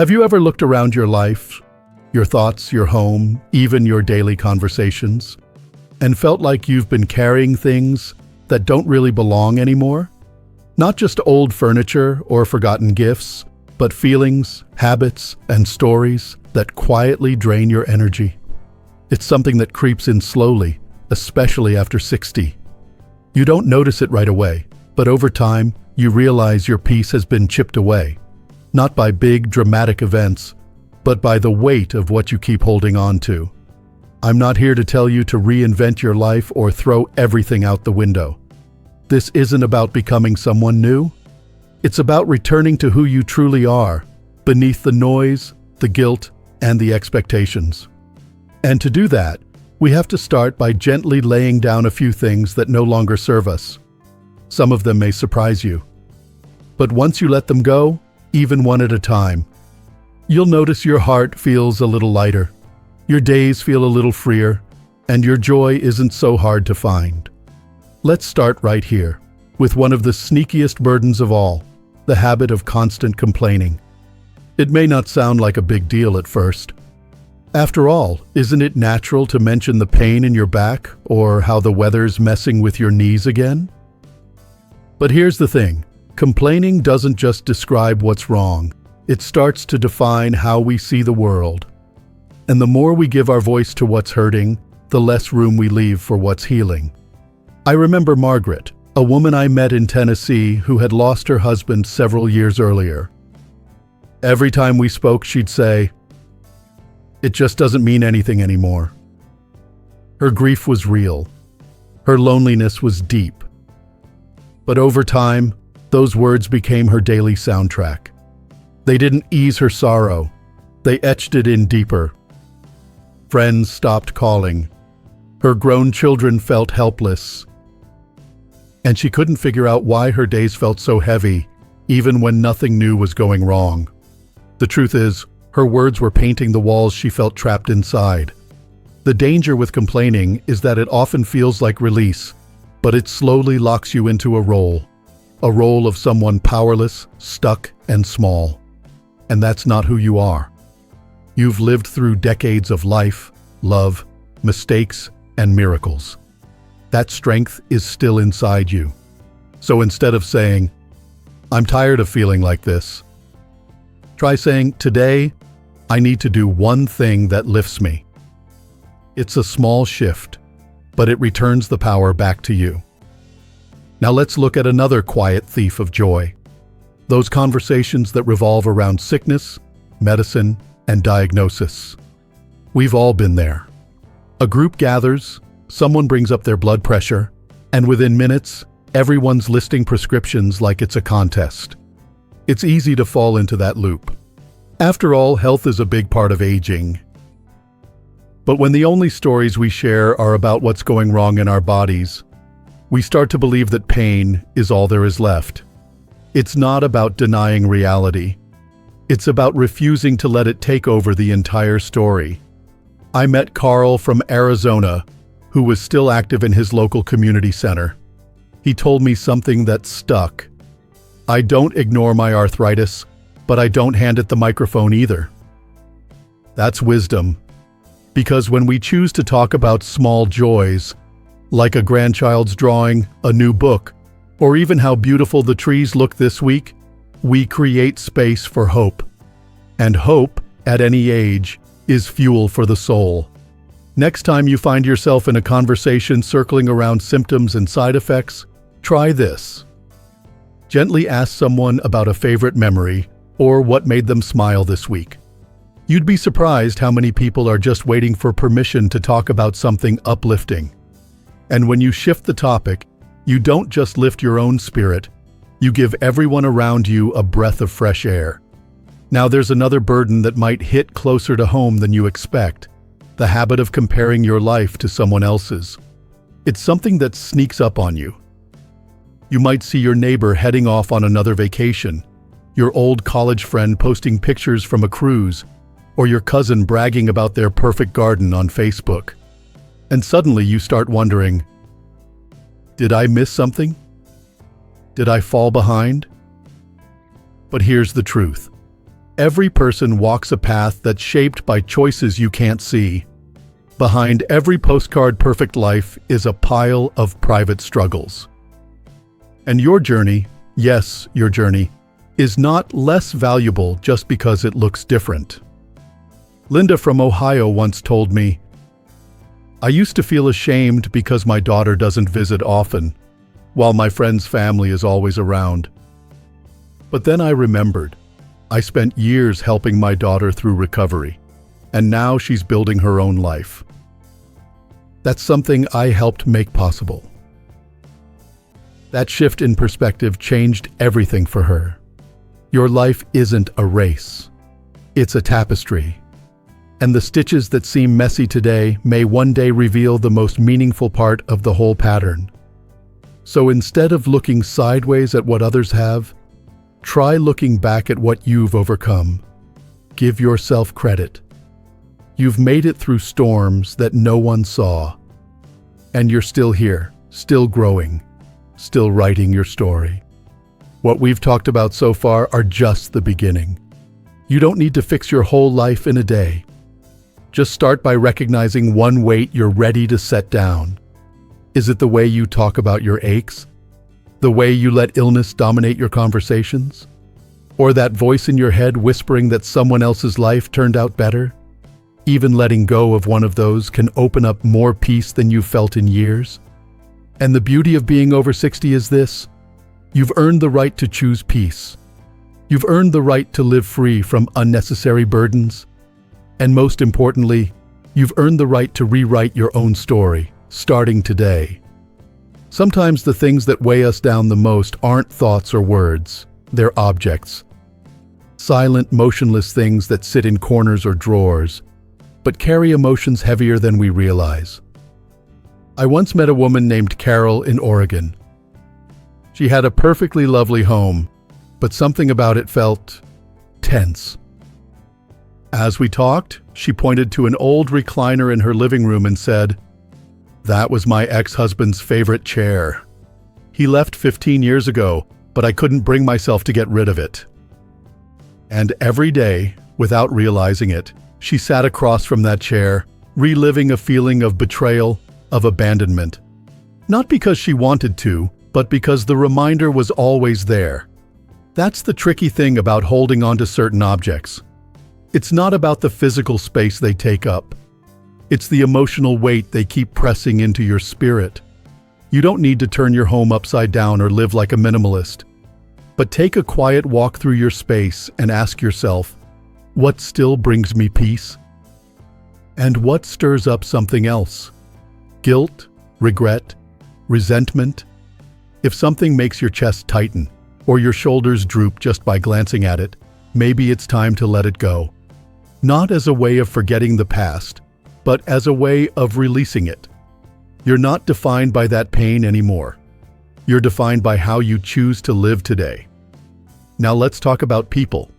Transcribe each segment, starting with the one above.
Have you ever looked around your life, your thoughts, your home, even your daily conversations, and felt like you've been carrying things that don't really belong anymore? Not just old furniture or forgotten gifts, but feelings, habits, and stories that quietly drain your energy. It's something that creeps in slowly, especially after 60. You don't notice it right away, but over time, you realize your peace has been chipped away, not by big, dramatic events, but by the weight of what you keep holding on to. I'm not here to tell you to reinvent your life or throw everything out the window. This isn't about becoming someone new. It's about returning to who you truly are, beneath the noise, the guilt, and the expectations. And to do that, we have to start by gently laying down a few things that no longer serve us. Some of them may surprise you. But once you let them go, even one at a time, you'll notice your heart feels a little lighter, your days feel a little freer, and your joy isn't so hard to find. Let's start right here, with one of the sneakiest burdens of all, the habit of constant complaining. It may not sound like a big deal at first. After all, isn't it natural to mention the pain in your back or how the weather's messing with your knees again? But here's the thing, complaining doesn't just describe what's wrong, it starts to define how we see the world. And the more we give our voice to what's hurting, the less room we leave for what's healing. I remember Margaret, a woman I met in Tennessee who had lost her husband several years earlier. Every time we spoke, she'd say, "It just doesn't mean anything anymore." Her grief was real. Her loneliness was deep. But over time, those words became her daily soundtrack. They didn't ease her sorrow. They etched it in deeper. Friends stopped calling. Her grown children felt helpless. And she couldn't figure out why her days felt so heavy, even when nothing new was going wrong. The truth is, her words were painting the walls she felt trapped inside. The danger with complaining is that it often feels like release, but it slowly locks you into a role of someone powerless, stuck, and small. And that's not who you are. You've lived through decades of life, love, mistakes, and miracles. That strength is still inside you. So instead of saying, "I'm tired of feeling like this," try saying, "Today, I need to do one thing that lifts me." It's a small shift, but it returns the power back to you. Now let's look at another quiet thief of joy. Those conversations that revolve around sickness, medicine, and diagnosis. We've all been there. A group gathers, someone brings up their blood pressure, and within minutes, everyone's listing prescriptions like it's a contest. It's easy to fall into that loop. After all, health is a big part of aging. But when the only stories we share are about what's going wrong in our bodies, we start to believe that pain is all there is left. It's not about denying reality. It's about refusing to let it take over the entire story. I met Carl from Arizona, who was still active in his local community center. He told me something that stuck. "I don't ignore my arthritis, but I don't hand it the microphone either." That's wisdom. Because when we choose to talk about small joys, like a grandchild's drawing, a new book, or even how beautiful the trees look this week, we create space for hope. And hope, at any age, is fuel for the soul. Next time you find yourself in a conversation circling around symptoms and side effects, try this. Gently ask someone about a favorite memory or what made them smile this week. You'd be surprised how many people are just waiting for permission to talk about something uplifting. And when you shift the topic, you don't just lift your own spirit, you give everyone around you a breath of fresh air. Now there's another burden that might hit closer to home than you expect, the habit of comparing your life to someone else's. It's something that sneaks up on you. You might see your neighbor heading off on another vacation, your old college friend posting pictures from a cruise, or your cousin bragging about their perfect garden on Facebook. And suddenly you start wondering, did I miss something? Did I fall behind? But here's the truth. Every person walks a path that's shaped by choices you can't see. Behind every postcard perfect life is a pile of private struggles. And your journey, yes, your journey, is not less valuable just because it looks different. Linda from Ohio once told me, "I used to feel ashamed because my daughter doesn't visit often, while my friend's family is always around. But then I remembered, I spent years helping my daughter through recovery, and now she's building her own life. That's something I helped make possible." That shift in perspective changed everything for her. Your life isn't a race. It's a tapestry. And the stitches that seem messy today may one day reveal the most meaningful part of the whole pattern. So instead of looking sideways at what others have, try looking back at what you've overcome. Give yourself credit. You've made it through storms that no one saw. And you're still here, still growing, still writing your story. What we've talked about so far are just the beginning. You don't need to fix your whole life in a day. Just start by recognizing one weight you're ready to set down. Is it the way you talk about your aches? The way you let illness dominate your conversations? Or that voice in your head whispering that someone else's life turned out better? Even letting go of one of those can open up more peace than you've felt in years. And the beauty of being over 60 is this: you've earned the right to choose peace. You've earned the right to live free from unnecessary burdens. And most importantly, you've earned the right to rewrite your own story, starting today. Sometimes the things that weigh us down the most aren't thoughts or words, they're objects. Silent, motionless things that sit in corners or drawers, but carry emotions heavier than we realize. I once met a woman named Carol in Oregon. She had a perfectly lovely home, but something about it felt tense. As we talked, she pointed to an old recliner in her living room and said, "That was my ex-husband's favorite chair. He left 15 years ago, but I couldn't bring myself to get rid of it." And every day, without realizing it, she sat across from that chair, reliving a feeling of betrayal, of abandonment. Not because she wanted to, but because the reminder was always there. That's the tricky thing about holding on to certain objects. It's not about the physical space they take up. It's the emotional weight they keep pressing into your spirit. You don't need to turn your home upside down or live like a minimalist. But take a quiet walk through your space and ask yourself, what still brings me peace? And what stirs up something else? Guilt, regret, resentment? If something makes your chest tighten or your shoulders droop just by glancing at it, maybe it's time to let it go. Not as a way of forgetting the past, but as a way of releasing it. You're not defined by that pain anymore. You're defined by how you choose to live today. Now let's talk about people.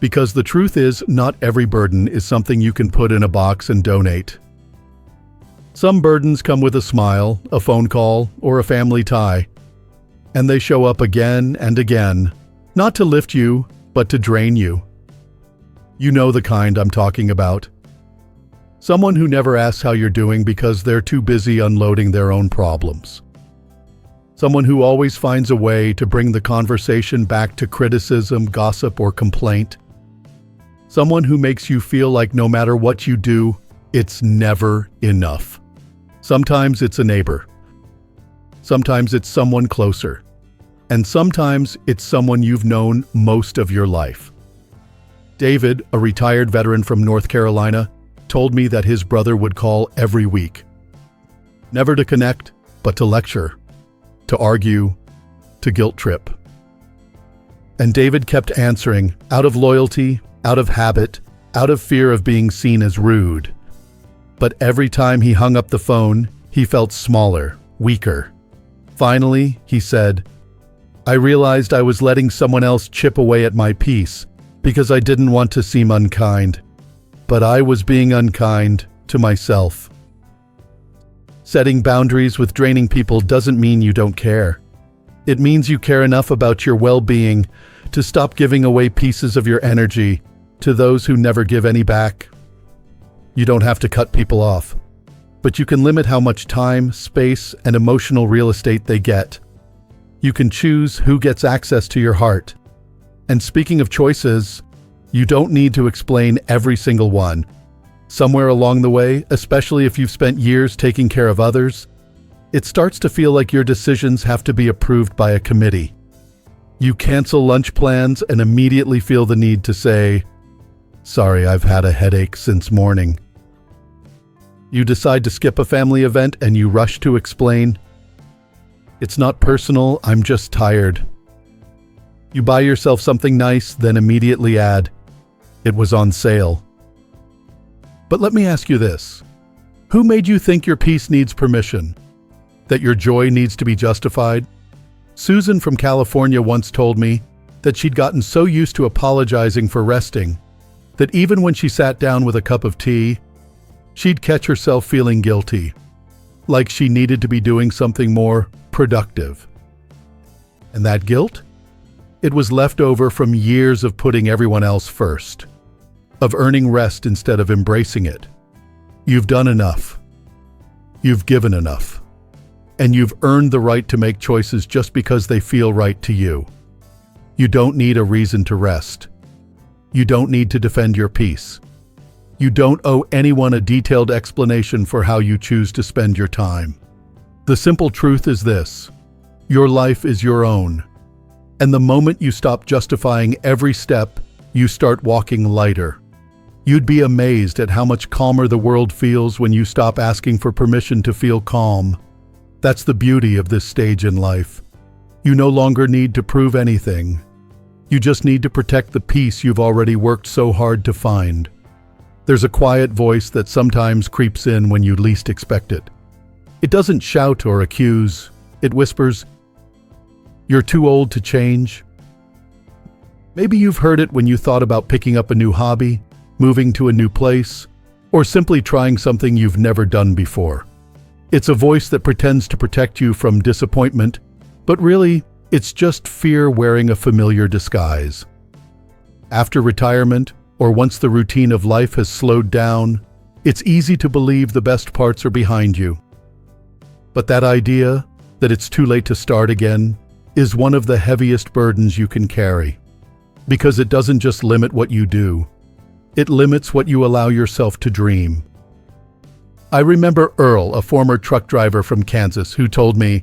Because the truth is, not every burden is something you can put in a box and donate. Some burdens come with a smile, a phone call, or a family tie. And they show up again and again, not to lift you, but to drain you. You know the kind I'm talking about. Someone who never asks how you're doing because they're too busy unloading their own problems. Someone who always finds a way to bring the conversation back to criticism, gossip, or complaint. Someone who makes you feel like no matter what you do, it's never enough. Sometimes it's a neighbor. Sometimes it's someone closer. And sometimes it's someone you've known most of your life. David, a retired veteran from North Carolina, told me that his brother would call every week. Never to connect, but to lecture, to argue, to guilt trip. And David kept answering, out of loyalty, out of habit, out of fear of being seen as rude. But every time he hung up the phone, he felt smaller, weaker. Finally, he said, "I realized I was letting someone else chip away at my peace because I didn't want to seem unkind. But I was being unkind to myself." Setting boundaries with draining people doesn't mean you don't care. It means you care enough about your well-being to stop giving away pieces of your energy to those who never give any back. You don't have to cut people off, but you can limit how much time, space, and emotional real estate they get. You can choose who gets access to your heart. And speaking of choices, you don't need to explain every single one. Somewhere along the way, especially if you've spent years taking care of others, it starts to feel like your decisions have to be approved by a committee. You cancel lunch plans and immediately feel the need to say, "Sorry, I've had a headache since morning." You decide to skip a family event and you rush to explain, "It's not personal, I'm just tired." You buy yourself something nice, then immediately add, "It was on sale." But let me ask you this. Who made you think your peace needs permission? That your joy needs to be justified? Susan from California once told me that she'd gotten so used to apologizing for resting that even when she sat down with a cup of tea, she'd catch herself feeling guilty, like she needed to be doing something more productive. And that guilt? It was left over from years of putting everyone else first, of earning rest instead of embracing it. You've done enough. You've given enough. And you've earned the right to make choices just because they feel right to you. You don't need a reason to rest. You don't need to defend your peace. You don't owe anyone a detailed explanation for how you choose to spend your time. The simple truth is this: your life is your own. And the moment you stop justifying every step, you start walking lighter. You'd be amazed at how much calmer the world feels when you stop asking for permission to feel calm. That's the beauty of this stage in life. You no longer need to prove anything. You just need to protect the peace you've already worked so hard to find. There's a quiet voice that sometimes creeps in when you least expect it. It doesn't shout or accuse. It whispers, "You're too old to change." Maybe you've heard it when you thought about picking up a new hobby, moving to a new place, or simply trying something you've never done before. It's a voice that pretends to protect you from disappointment, but really, it's just fear wearing a familiar disguise. After retirement, or once the routine of life has slowed down, it's easy to believe the best parts are behind you. But that idea that it's too late to start again is one of the heaviest burdens you can carry, because it doesn't just limit what you do, it limits what you allow yourself to dream. I remember Earl, a former truck driver from Kansas, who told me,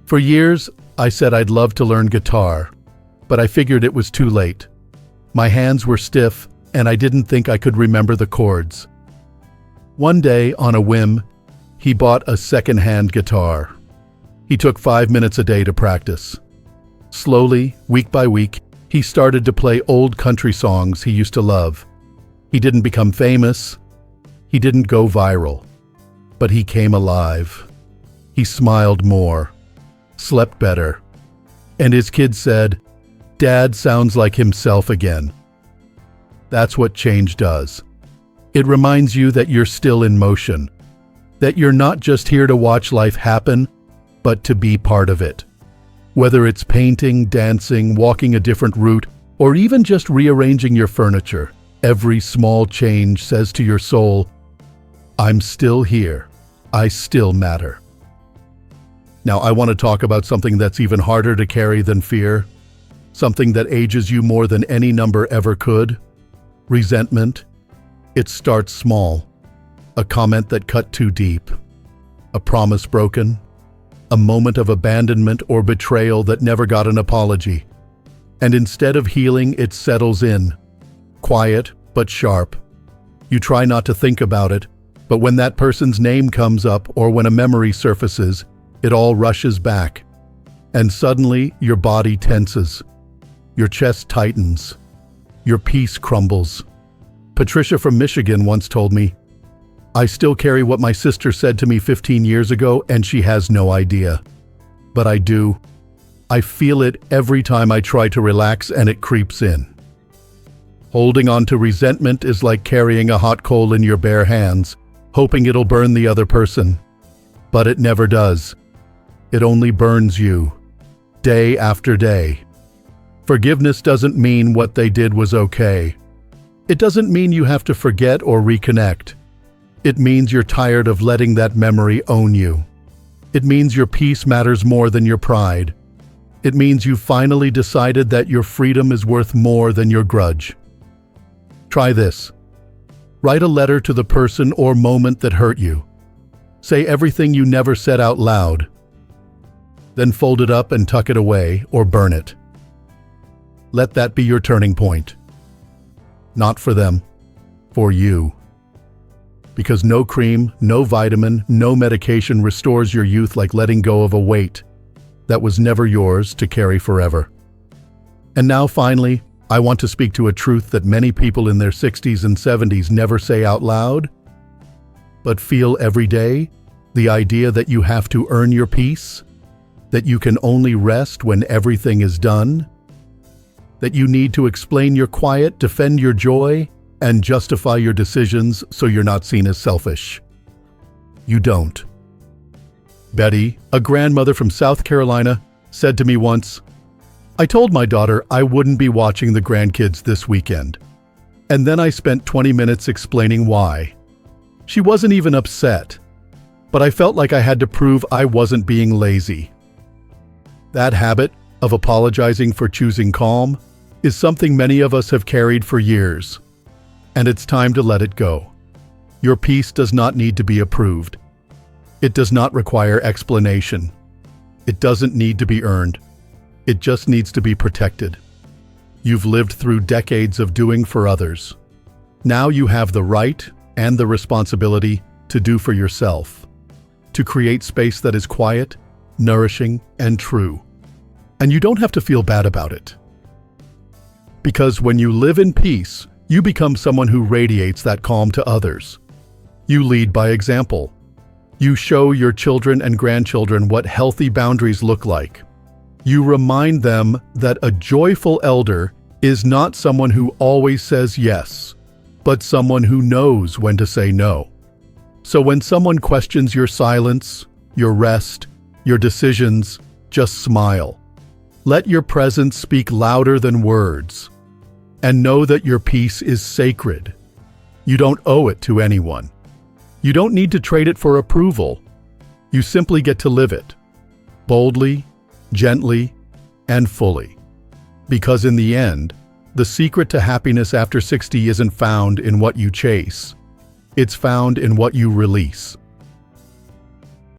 "For years, I said I'd love to learn guitar, but I figured it was too late. My hands were stiff, and I didn't think I could remember the chords." One day, on a whim, he bought a second-hand guitar. He took 5 minutes a day to practice. Slowly, week by week, he started to play old country songs he used to love. He didn't become famous. He didn't go viral. But he came alive. He smiled more, slept better, and his kids said, "Dad sounds like himself again." That's what change does. It reminds you that you're still in motion, that you're not just here to watch life happen, but to be part of it. Whether it's painting, dancing, walking a different route, or even just rearranging your furniture, every small change says to your soul, "I'm still here. I still matter." Now, I want to talk about something that's even harder to carry than fear, something that ages you more than any number ever could: resentment. It starts small. A comment that cut too deep. A promise broken. A moment of abandonment or betrayal that never got an apology. And instead of healing, it settles in. Quiet, but sharp. You try not to think about it, but when that person's name comes up or when a memory surfaces, it all rushes back. And suddenly, your body tenses. Your chest tightens. Your peace crumbles. Patricia from Michigan once told me, "I still carry what my sister said to me 15 years ago, and she has no idea. But I do. I feel it every time I try to relax, and it creeps in." Holding on to resentment is like carrying a hot coal in your bare hands, hoping it'll burn the other person. But it never does. It only burns you. day after day. Forgiveness doesn't mean what they did was okay. It doesn't mean you have to forget or reconnect. It means you're tired of letting that memory own you. It means your peace matters more than your pride. It means you finally decided that your freedom is worth more than your grudge. Try this. Write a letter to the person or moment that hurt you. Say everything you never said out loud. Then fold it up and tuck it away or burn it. Let that be your turning point. Not for them, for you. Because no cream, no vitamin, no medication restores your youth like letting go of a weight that was never yours to carry forever. And now finally, I want to speak to a truth that many people in their 60s and 70s never say out loud, but feel every day: the idea that you have to earn your peace, that you can only rest when everything is done, that you need to explain your quiet, defend your joy, and justify your decisions so you're not seen as selfish. You don't. Betty, a grandmother from South Carolina, said to me once, "I told my daughter I wouldn't be watching the grandkids this weekend. And then I spent 20 minutes explaining why. She wasn't even upset, but I felt like I had to prove I wasn't being lazy." That habit of apologizing for choosing calm is something many of us have carried for years, and it's time to let it go. Your peace does not need to be approved. It does not require explanation. It doesn't need to be earned. It just needs to be protected. You've lived through decades of doing for others. Now you have the right and the responsibility to do for yourself, to create space that is quiet, nourishing, and true. And you don't have to feel bad about it. Because when you live in peace, you become someone who radiates that calm to others. You lead by example. You show your children and grandchildren what healthy boundaries look like. You remind them that a joyful elder is not someone who always says yes, but someone who knows when to say no. So when someone questions your silence, your rest, your decisions, just smile. Let your presence speak louder than words. And know that your peace is sacred. You don't owe it to anyone. You don't need to trade it for approval. You simply get to live it, boldly, gently, and fully. Because in the end, the secret to happiness after 60 isn't found in what you chase. It's found in what you release.